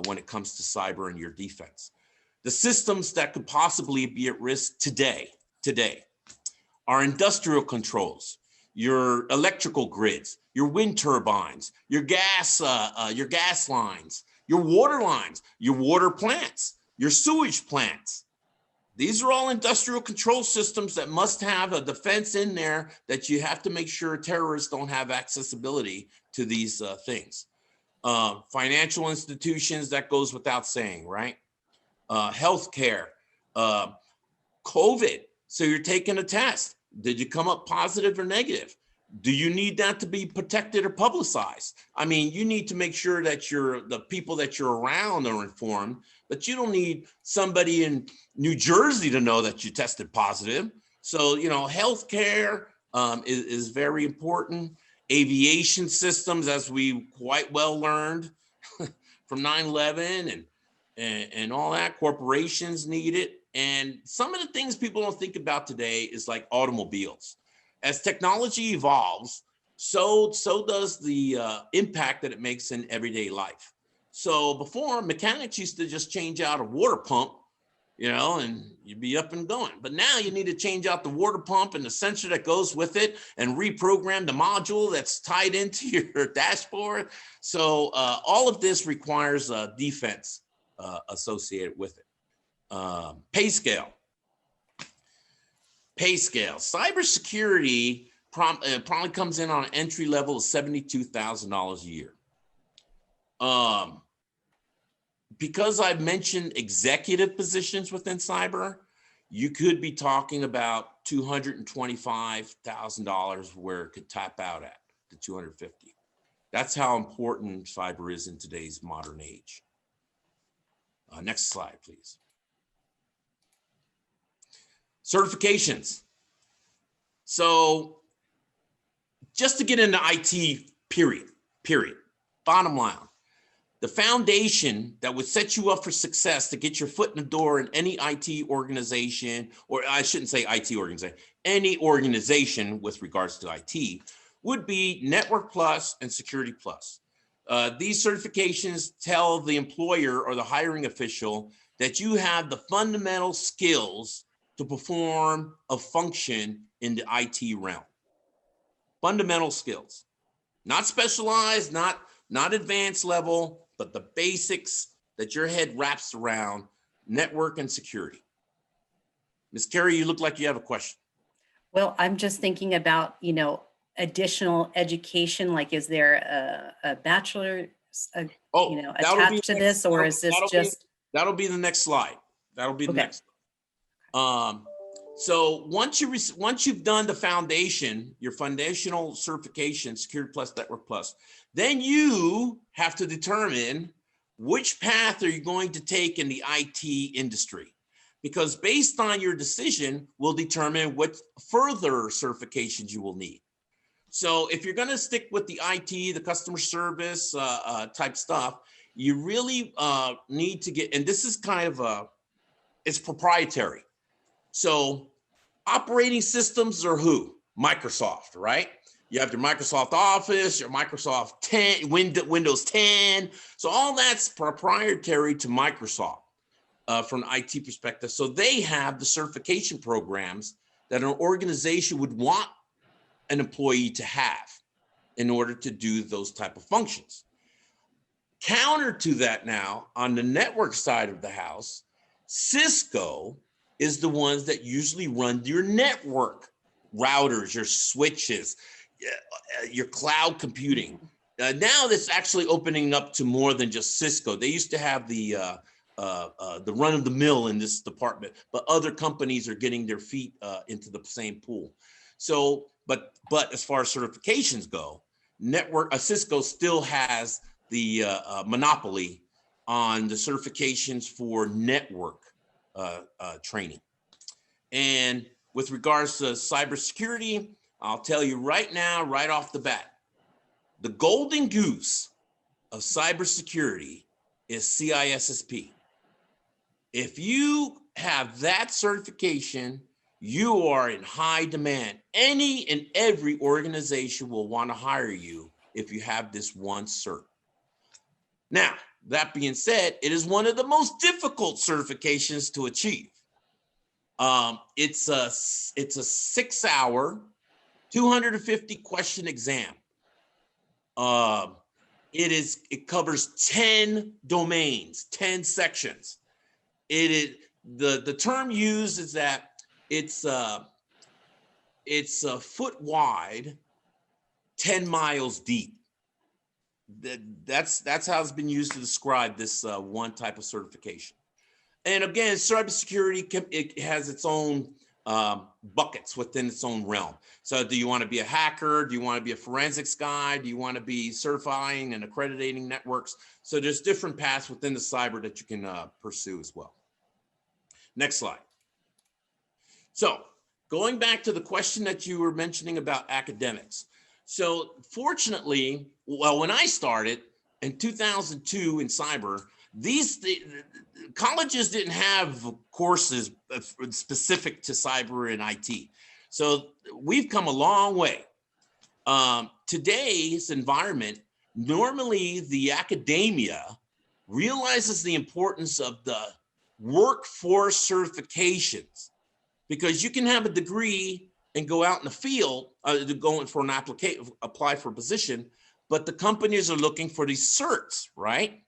[SPEAKER 2] when it comes to cyber and your defense. The systems that could possibly be at risk today are industrial controls, your electrical grids, your wind turbines, your gas lines, your water plants, your sewage plants. These are all industrial control systems that must have a defense in there that you have to make sure terrorists don't have accessibility to these things. Financial institutions, that goes without saying, right? Healthcare, COVID. So you're taking a test. Did you come up positive or negative? Do you need that to be protected or publicized? I mean, you need to make sure that the people that you're around are informed, but you don't need somebody in New Jersey to know that you tested positive. So, you know, healthcare is very important. Aviation systems, as we quite well learned from 9/11 and all that, corporations need it. And some of the things people don't think about today is like automobiles. As technology evolves, so does the impact that it makes in everyday life. So before, mechanics used to just change out a water pump, you know, and you'd be up and going. But now you need to change out the water pump and the sensor that goes with it and reprogram the module that's tied into your dashboard. So all of this requires defense associated with it. Pay scale. Cybersecurity probably comes in on an entry level of $72,000 a year. Because I've mentioned executive positions within cyber, you could be talking about $225,000 where it could tap out at the 250. That's how important cyber is in today's modern age. Next slide, please. Certifications. So just to get into IT, period. Bottom line, the foundation that would set you up for success to get your foot in the door in any IT organization, or I shouldn't say IT organization, any organization with regards to IT, would be Network Plus and Security Plus. These certifications tell the employer or the hiring official that you have the fundamental skills to perform a function in the IT realm. Fundamental skills, not specialized, not advanced level, but the basics that your head wraps around network and security. Ms. Carey, you look like you have a question.
[SPEAKER 1] Well, I'm just thinking about, you know, additional education, like is there a bachelor's, you know, attached to this, or is this just?
[SPEAKER 2] That'll be the next slide. That'll be the next. So once you've done the foundation, your foundational certification, Security Plus, Network Plus, then you have to determine which path are you going to take in the IT industry, because based on your decision will determine what further certifications you will need. So if you're going to stick with the IT, the customer service type stuff, you really need to get, and this is kind of it's proprietary. So operating systems are who? Microsoft, right? You have your Microsoft Office, your Microsoft 10, Windows 10. So all that's proprietary to Microsoft from an IT perspective. So they have the certification programs that an organization would want an employee to have in order to do those type of functions. Counter to that now, on the network side of the house, Cisco is the ones that usually run your network routers, your switches, your cloud computing. Now that's actually opening up to more than just Cisco. They used to have the run of the mill in this department, but other companies are getting their feet into the same pool. So, but as far as certifications go, Cisco still has the monopoly on the certifications for network training. And with regards to cybersecurity, I'll tell you right now, right off the bat, the golden goose of cybersecurity is CISSP. If you have that certification, you are in high demand. Any and every organization will want to hire you if you have this one cert. Now, that being said, it is one of the most difficult certifications to achieve. It's a 6-hour, 250 question exam. It covers 10 domains, 10 sections. The term used is that it's a foot wide, 10 miles deep. That's how it's been used to describe this one type of certification. And again, cybersecurity, it has its own buckets within its own realm. So do you want to be a hacker? Do you want to be a forensics guy? Do you want to be certifying and accrediting networks? So there's different paths within the cyber that you can pursue as well. Next slide. So going back to the question that you were mentioning about academics. So fortunately, well, when I started in 2002 in cyber, colleges didn't have courses specific to cyber and IT. So we've come a long way. Today's environment, normally the academia realizes the importance of the workforce certifications, because you can have a degree and go out in the field, going for an application, apply for a position, but the companies are looking for these certs, right?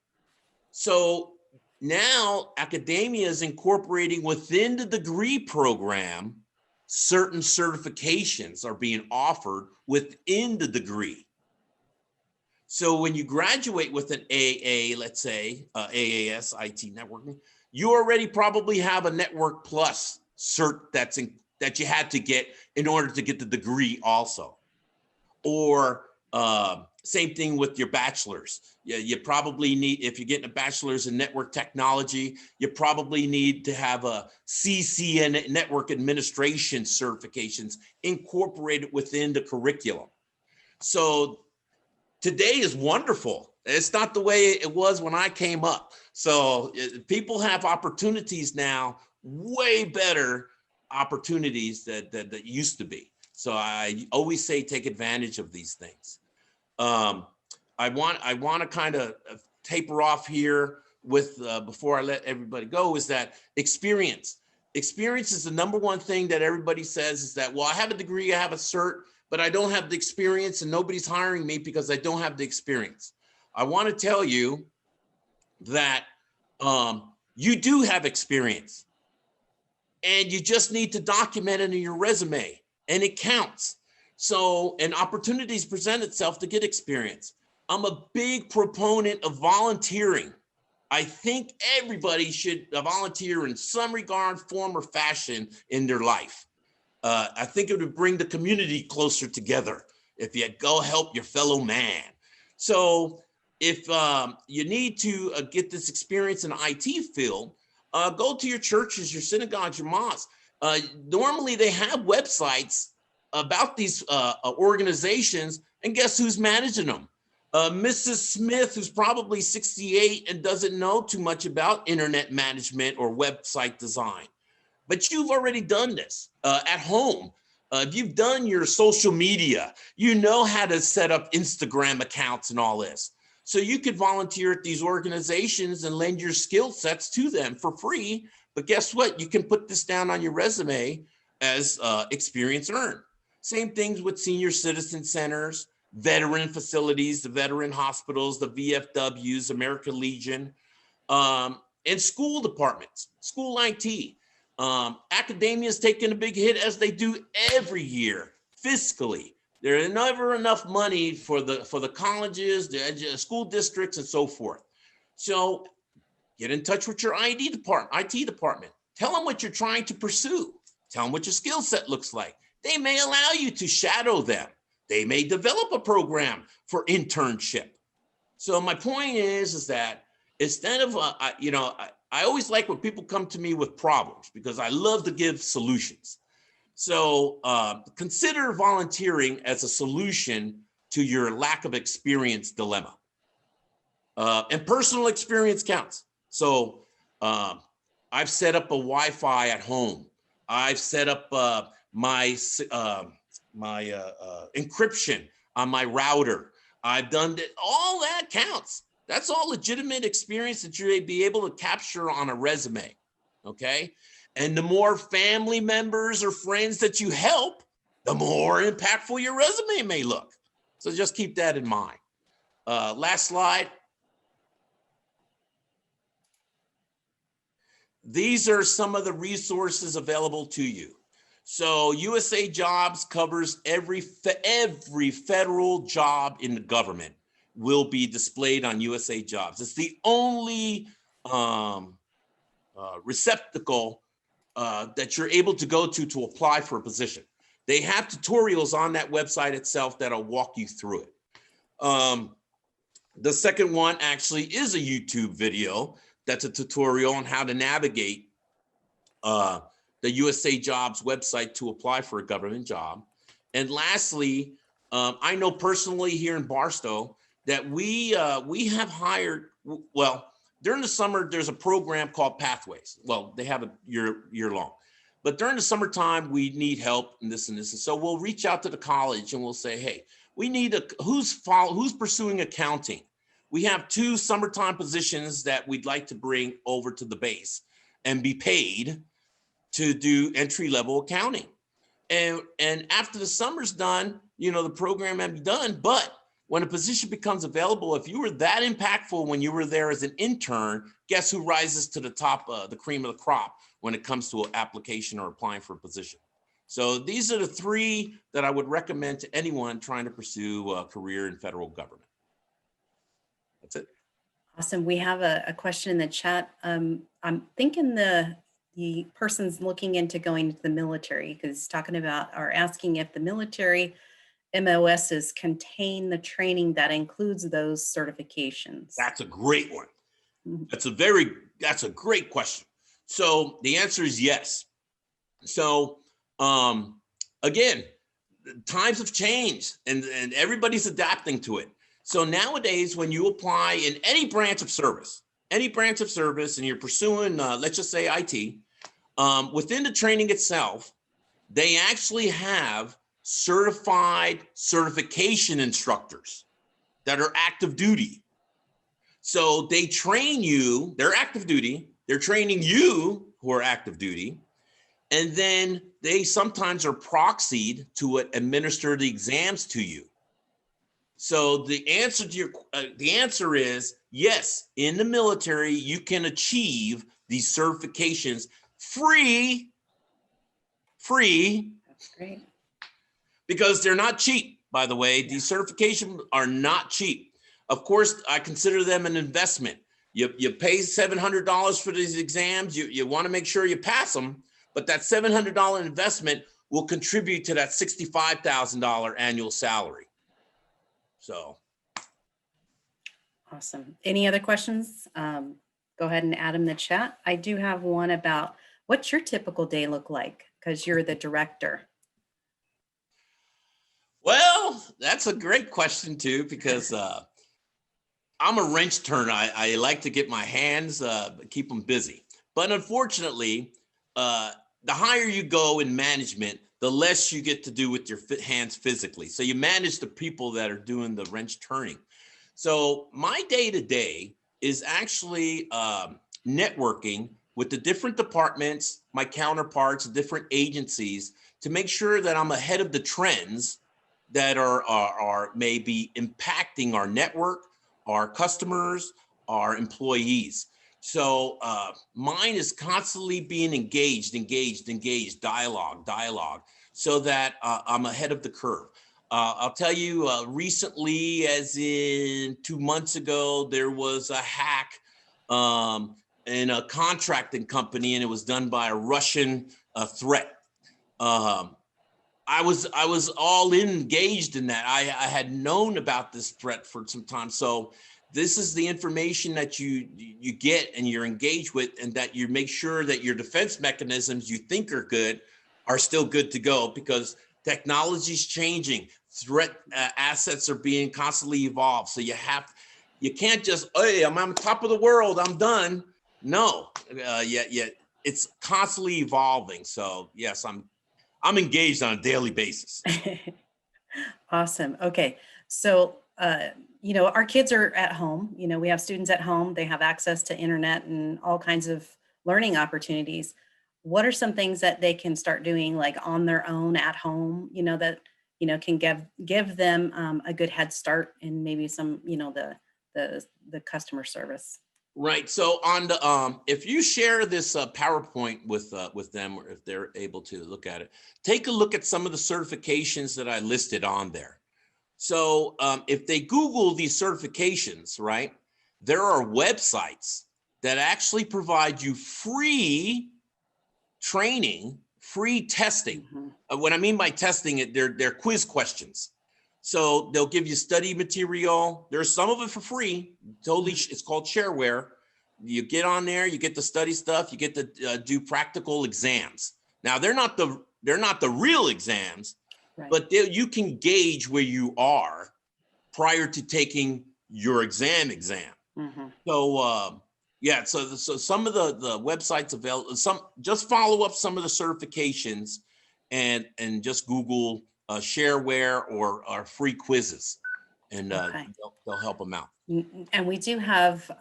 [SPEAKER 2] So now academia is incorporating within the degree program, certain certifications are being offered within the degree. So when you graduate with an AA, let's say AAS, IT networking, you already probably have a Network Plus cert that you had to get in order to get the degree also. Or same thing with your bachelor's. You probably need, if you're getting a bachelor's in network technology, you probably need to have a CCN network administration certifications incorporated within the curriculum. So today is wonderful. It's not the way it was when I came up. So people have opportunities now, way better opportunities that used to be. So I always say take advantage of these things. I want to kind of taper off here with before I let everybody go, is that experience. Experience is the number one thing that everybody says, is that, well, I have a degree, I have a cert, but I don't have the experience and nobody's hiring me because I don't have the experience. I want to tell you that you do have experience, and you just need to document it in your resume, and it counts. So an opportunities present itself to get experience. I'm a big proponent of volunteering. I think everybody should volunteer in some regard, form, or fashion in their life. I think it would bring the community closer together if you go help your fellow man. So if you need to get this experience in the IT field, go to your churches, your synagogues, your mosques. Normally they have websites about these organizations, and guess who's managing them? Mrs. Smith, who's probably 68 and doesn't know too much about internet management or website design. But you've already done this at home. If you've done your social media, you know how to set up Instagram accounts and all this. So you could volunteer at these organizations and lend your skill sets to them for free. But guess what? You can put this down on your resume as experience earned. Same things with senior citizen centers, veteran facilities, the veteran hospitals, the VFWs, American Legion, and school departments, school IT. Academia is taking a big hit, as they do every year fiscally. There is never enough money for the colleges, the school districts, and so forth. So get in touch with your IT department. Tell them what you're trying to pursue. Tell them what your skill set looks like. They may allow you to shadow them. They may develop a program for internship. So my point is that instead of, I always like when people come to me with problems because I love to give solutions. So consider volunteering as a solution to your lack of experience dilemma. And personal experience counts. So I've set up a Wi-Fi at home. I've set up my encryption on my router. I've done that. All that counts. That's all legitimate experience that you'll be able to capture on a resume. Okay. And the more family members or friends that you help, the more impactful your resume may look. So just keep that in mind. Last slide. These are some of the resources available to you. So USA Jobs covers every federal job in the government will be displayed on USA Jobs. It's the only receptacle that you're able to go to apply for a position. They have tutorials on that website itself that'll walk you through it. The second one actually is a YouTube video that's a tutorial on how to navigate the USA Jobs website to apply for a government job. And lastly, I know personally here in Barstow that we have hired, well, during the summer, there's a program called Pathways. Well, they have a year long. But during the summertime, we need help in this and this. And so we'll reach out to the college and we'll say, hey, we need who's pursuing accounting? We have 2 summertime positions that we'd like to bring over to the base and be paid to do entry-level accounting. And after the summer's done, the program may be done. But when a position becomes available, if you were that impactful when you were there as an intern, guess who rises to the top, the cream of the crop when it comes to an application or applying for a position? So these are the 3 that I would recommend to anyone trying to pursue a career in federal government. That's it.
[SPEAKER 1] Awesome. We have a question in the chat. I'm thinking the person's looking into going to the military because talking about or asking if the military MOSs contain the training that includes those certifications.
[SPEAKER 2] That's a great one. That's a great question. So the answer is yes. So again, times have changed and everybody's adapting to it. So nowadays, when you apply in any branch of service, and you're pursuing, let's just say IT, within the training itself, they actually have certification instructors that are active duty. So they train you, they're active duty, they're training you who are active duty, and then they sometimes are proxied to administer the exams to you. So the answer is yes, in the military, you can achieve these certifications free.
[SPEAKER 1] That's great.
[SPEAKER 2] Because they're not cheap, by the way. Yeah. These certifications are not cheap. Of course, I consider them an investment. You pay $700 for these exams. You want to make sure you pass them, but that $700 investment will contribute to that $65,000 annual salary. So.
[SPEAKER 1] Awesome. Any other questions? Go ahead and add them in the chat. I do have one about what's your typical day look like? Because you're the director.
[SPEAKER 2] Well, that's a great question too, because I'm a wrench turner. I like to get my hands, keep them busy. But unfortunately, the higher you go in management, the less you get to do with your hands physically. So you manage the people that are doing the wrench turning. So my day-to-day is actually networking with the different departments, my counterparts, different agencies, to make sure that I'm ahead of the trends that are maybe impacting our network, our customers, our employees. So mine is constantly being engaged, dialogue, so that I'm ahead of the curve. I'll tell you recently, as in 2 months ago, there was a hack in a contracting company, and it was done by a Russian threat. I was all engaged in that. I had known about this threat for some time. So this is the information that you get and you're engaged with, and that you make sure that your defense mechanisms you think are good are still good to go, because technology's changing. Threat assets are being constantly evolved. So you can't just, hey, I'm on top of the world, I'm done. No, yet it's constantly evolving. So yes, I'm engaged on a daily basis.
[SPEAKER 1] Awesome. Okay. So, our kids are at home. We have students at home. They have access to internet and all kinds of learning opportunities. What are some things that they can start doing like on their own at home, that, can give them a good head start in maybe some, the customer service?
[SPEAKER 2] Right. So on the if you share this PowerPoint with them, or if they're able to look at it, take a look at some of the certifications that I listed on there. So if they Google these certifications, right, there are websites that actually provide you free training, free testing.
[SPEAKER 1] Mhm.
[SPEAKER 2] What I mean by testing, they're quiz questions. So they'll give you study material. There's some of it for free. Totally, it's called shareware. You get on there, you get the study stuff, you get to do practical exams. Now they're not the real exams,
[SPEAKER 1] Right.
[SPEAKER 2] but you can gauge where you are prior to taking your exam.
[SPEAKER 1] Mhm.
[SPEAKER 2] So yeah, so some of the websites available, some just follow up some of the certifications, and just Google shareware or free quizzes, and
[SPEAKER 1] Okay.
[SPEAKER 2] they'll help them out.
[SPEAKER 1] And we do have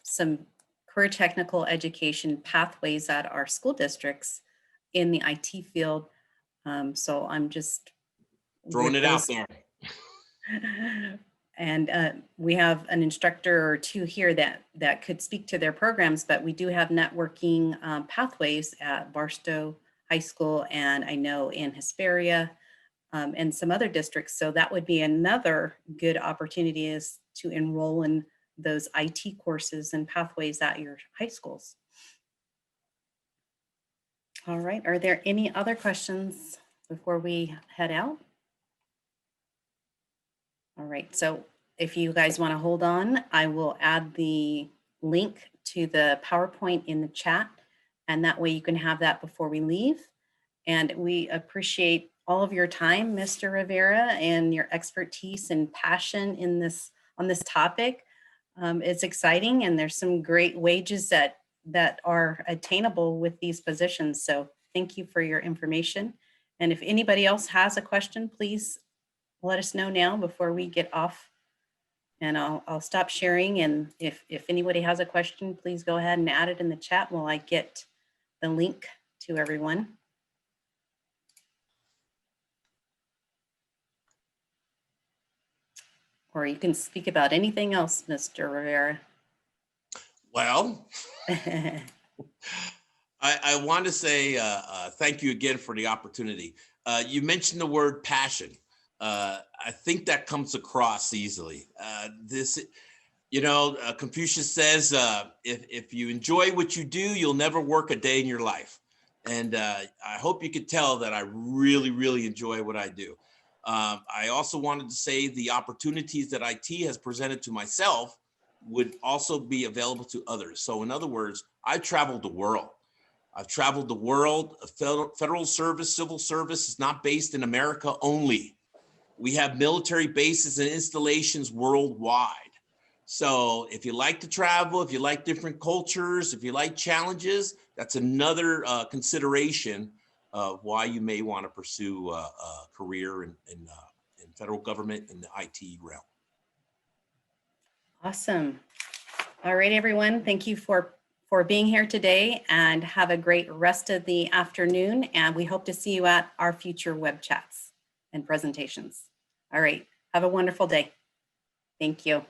[SPEAKER 1] some career technical education pathways at our school districts in the IT field. So I'm just
[SPEAKER 2] Throwing
[SPEAKER 1] with
[SPEAKER 2] it out
[SPEAKER 1] those.
[SPEAKER 2] there.
[SPEAKER 1] And we have an instructor or two here that could speak to their programs, but we do have networking pathways at Barstow High School, and I know in Hesperia, and some other districts. So that would be another good opportunity, is to enroll in those IT courses and pathways at your high schools. All right. Are there any other questions before we head out? All right. So if you guys want to hold on, I will add the link to the PowerPoint in the chat, and that way you can have that before we leave. And we appreciate all of your time, Mr. Rivera, and your expertise and passion in this on this topic. It's exciting, and there's some great wages that are attainable with these positions. So thank you for your information. And if anybody else has a question, please let us know now before we get off. And I'll stop sharing. And if anybody has a question, please go ahead and add it in the chat while I get the link to everyone. Or you can speak about anything else, Mr. Rivera.
[SPEAKER 2] Well, I want to say thank you again for the opportunity. You mentioned the word passion. I think that comes across easily. Confucius says, if you enjoy what you do, you'll never work a day in your life. And I hope you could tell that I really, really enjoy what I do. I also wanted to say the opportunities that IT has presented to myself would also be available to others. So in other words, I've traveled the world. Federal service, civil service is not based in America only. We have military bases and installations worldwide. So if you like to travel, if you like different cultures, if you like challenges, that's another consideration of why you may want to pursue a career in federal government in the IT realm.
[SPEAKER 1] Awesome. All right, everyone. Thank you for being here today, and have a great rest of the afternoon. And we hope to see you at our future web chats and presentations. All right. Have a wonderful day. Thank you.